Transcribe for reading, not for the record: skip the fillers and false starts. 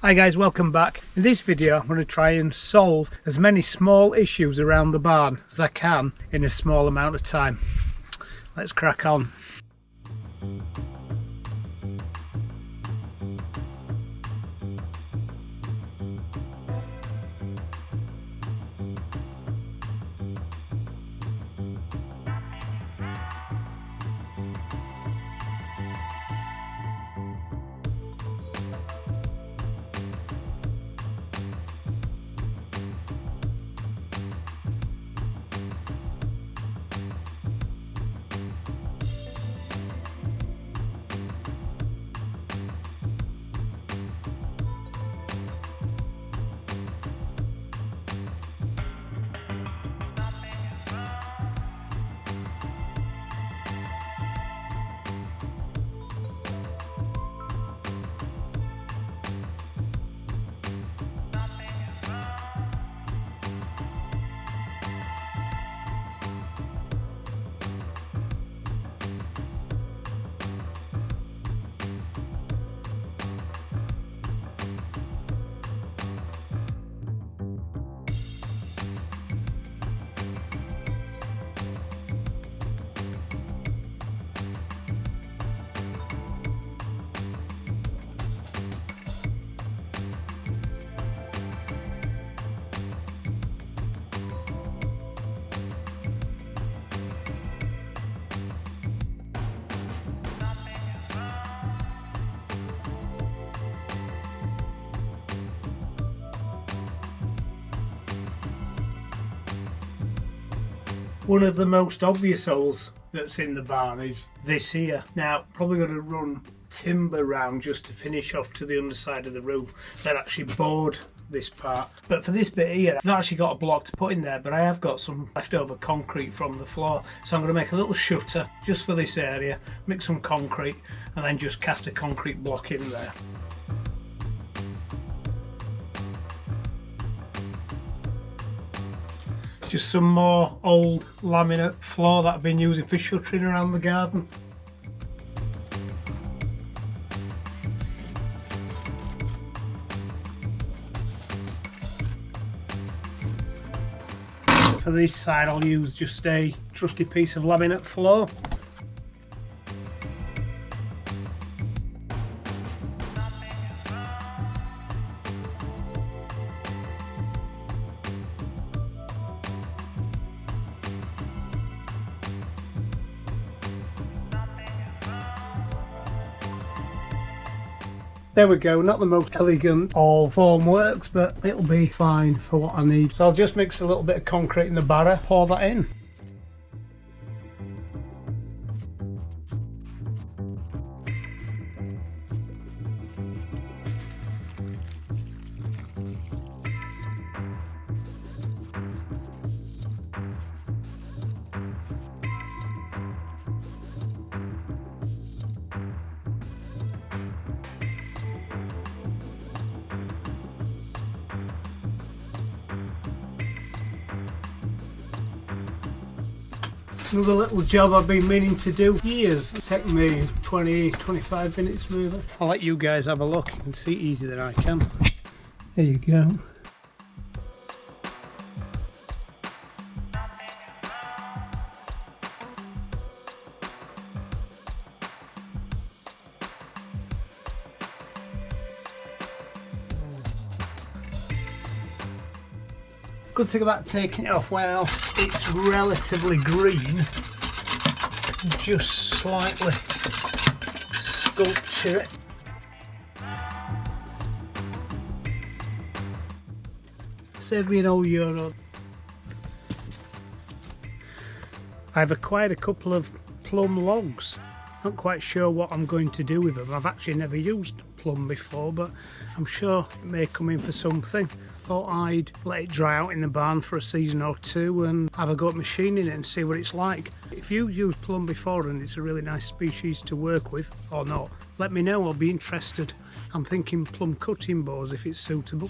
Hi guys, welcome back. In this video I'm going to try and solve as many small issues around the barn as I can in a small amount of time. Let's crack on. One of the most obvious holes that's in the barn is this here. Now, probably going to run timber round just to finish off to the underside of the roof, then actually board this part. But for this bit here, I've not actually got a block to put in there, but I have got some leftover concrete from the floor. So I'm going to make a little shutter just for this area, mix some concrete, and then just cast a concrete block in there. Just some more old laminate floor that I've been using for shuttering around the garden. For this side I'll use just a trusty piece of laminate floor. There we go, not the most elegant all form works, but it'll be fine for what I need. So I'll just mix a little bit of concrete in the barrow, pour that in. Another little job I've been meaning to do for years. It's taken me 20-25 minutes maybe. I'll let you guys have a look. You can see it easier than I can. There you go. Good thing about taking it off, well, it's relatively green. Just slightly sculpture it. Save me an old euro. I've acquired a couple of plum logs. Not quite sure what I'm going to do with them. I've actually never used plum before, but I'm sure it may come in for something. Thought I'd let it dry out in the barn for a season or two and have a go at machining it and see what it's like. If you've used plum before and it's a really nice species to work with or not, let me know, I'll be interested. I'm thinking plum cutting boards if it's suitable.